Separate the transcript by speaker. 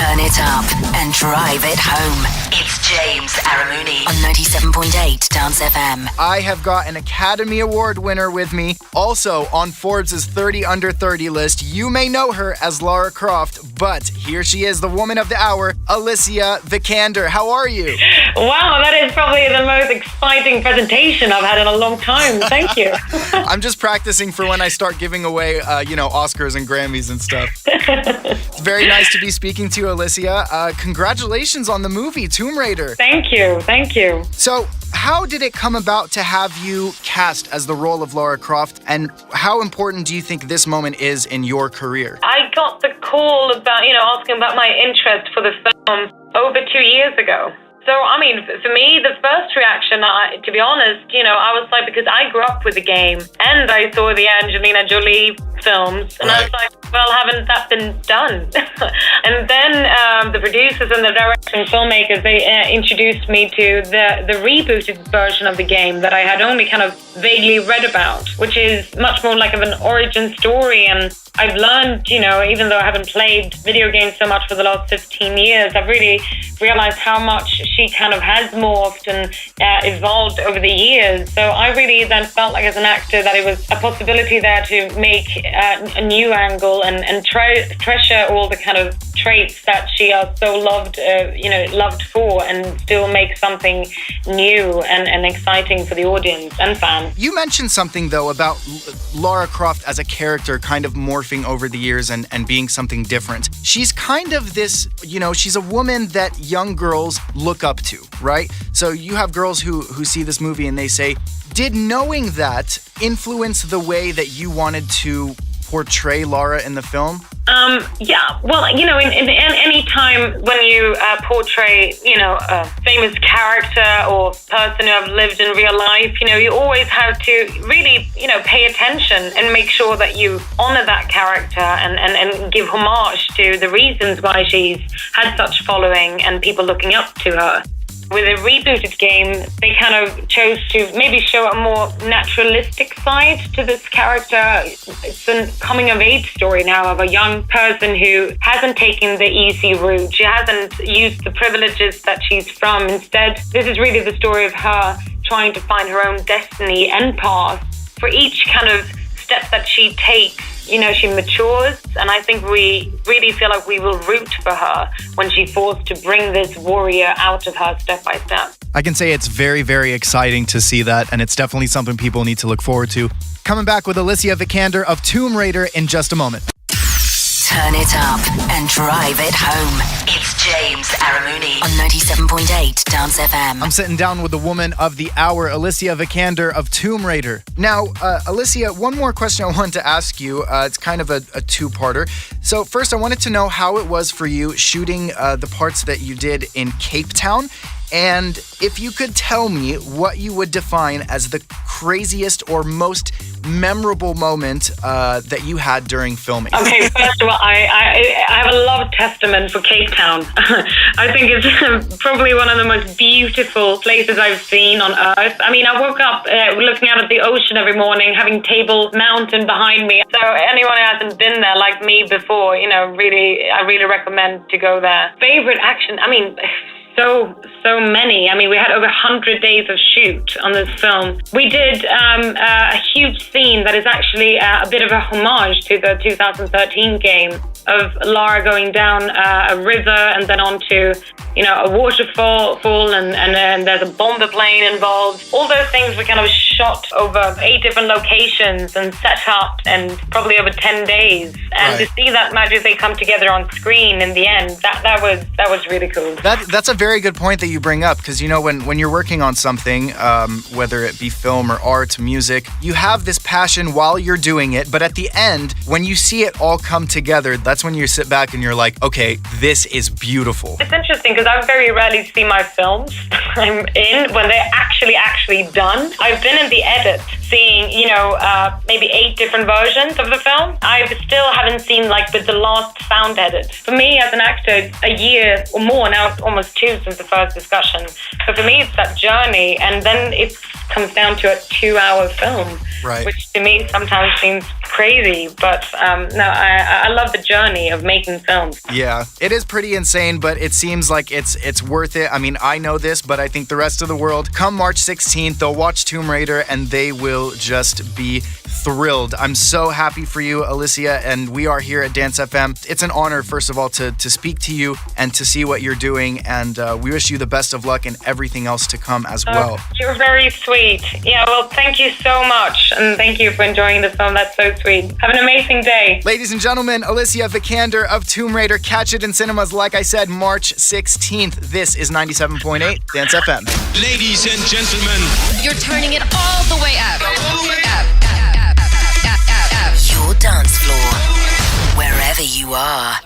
Speaker 1: Turn it up and drive it home. It's James Aramuni on 97.8 Dance FM.
Speaker 2: I have got an Academy Award winner with me, also on Forbes' 30 Under 30 list. You may know her as Lara Croft, but here she is, the woman of the hour, Alicia Vikander. How are you?
Speaker 3: Wow, that is probably the most exciting presentation I've had in a long time. Thank you.
Speaker 2: I'm just practicing for when I start giving away, Oscars and Grammys and stuff. It's very nice to be speaking to you, Alicia. Congratulations on the movie, Tomb Raider.
Speaker 3: Thank you.
Speaker 2: So, how did it come about to have you cast as the role of Lara Croft, and how important do you think this moment is in your career?
Speaker 3: I got the call about, asking about my interest for the film over 2 years ago. So, for me, the first reaction, to be honest, I was like, because I grew up with the game and I saw the Angelina Jolie films, and I was like, well, haven't that been done? And then the producers and the directors and filmmakers, they introduced me to the rebooted version of the game that I had only kind of vaguely read about, which is much more like of an origin story. And I've learned, even though I haven't played video games so much for the last 15 years, I've really realized how much she kind of has morphed and evolved over the years. So I really then felt like as an actor that it was a possibility there to make a new angle and treasure all the kind of traits that she has so loved for, and still make something new and exciting for the audience and fans.
Speaker 2: You mentioned something, though, about Lara Croft as a character kind of morphing over the years and being something different. She's kind of this, she's a woman that young girls look up to, right? So you have girls who see this movie and they say, did knowing that influence the way that you wanted to portray Lara in the film?
Speaker 3: Yeah. Well, in any time when you portray, a famous character or person who have lived in real life, you always have to really, pay attention and make sure that you honor that character and give homage to the reasons why she's had such following and people looking up to her. With a rebooted game, they kind of chose to maybe show a more naturalistic side to this character. It's a coming-of-age story now of a young person who hasn't taken the easy route. She hasn't used the privileges that she's from. Instead, this is really the story of her trying to find her own destiny and path. For each kind of step that she takes, she matures, and I think we really feel like we will root for her when she's forced to bring this warrior out of her step by step.
Speaker 2: I can say it's very, very exciting to see that, and it's definitely something people need to look forward to. Coming back with Alicia Vikander of Tomb Raider in just a moment.
Speaker 1: Turn it up and drive it home. It's James Aramuni on 97.8 Dance FM.
Speaker 2: I'm sitting down with the woman of the hour, Alicia Vikander of Tomb Raider. Now, Alicia, one more question I wanted to ask you. It's kind of a two-parter. So first, I wanted to know how it was for you shooting the parts that you did in Cape Town. And if you could tell me what you would define as the craziest or most memorable moment that you had during filming.
Speaker 3: Okay, first of all, I have a love testament for Cape Town. I think it's probably one of the most beautiful places I've seen on Earth. I woke up looking out at the ocean every morning, having Table Mountain behind me. So anyone who hasn't been there like me before, I really recommend to go there. Favorite action? So many. We had over 100 days of shoot on this film. We did a huge scene that is actually a bit of a homage to the 2013 game of Lara going down a river and then onto, a waterfall, and there's a bomber plane involved. All those things were kind of shot over 8 different locations and set up, and probably over 10 days. And to see that magic they come together on screen in the end, that was really cool.
Speaker 2: That's a very good point that you bring up, because when you're working on something, whether it be film or art, music, you have this passion while you're doing it, but at the end, when you see it all come together, that's when you sit back and you're like, okay, this is beautiful.
Speaker 3: It's interesting because I very rarely see my films I'm in when they're actually done. I've been in the edit seeing, maybe 8 different versions of the film. I still haven't seen with the last sound edit. For me as an actor, it's a year or more now, almost 2 since the first discussion. So for me, it's that journey, and then it comes down to a 2-hour film.
Speaker 2: Right.
Speaker 3: which to me sometimes seems crazy. But no, I love the journey of making films.
Speaker 2: Yeah, it is pretty insane, but it seems like it's worth it. I mean, I know this, but I think the rest of the world, come March 16th, they'll watch Tomb Raider and they will just be thrilled. I'm so happy for you, Alicia, and we are here at Dance FM. It's an honor, first of all, to speak to you and to see what you're doing, and we wish you the best of luck in everything else to come as well.
Speaker 3: You're very sweet. Yeah, well, thank you so much, and thank you for enjoying the film. That's so sweet. Have an amazing day.
Speaker 2: Ladies and gentlemen, Alicia Vikander of Tomb Raider. Catch it in cinemas, like I said, March 16th. This is 97.8 Dance FM.
Speaker 4: Ladies and gentlemen,
Speaker 5: you're turning it all the way up.
Speaker 4: all the way
Speaker 1: Your dance floor, wherever you are.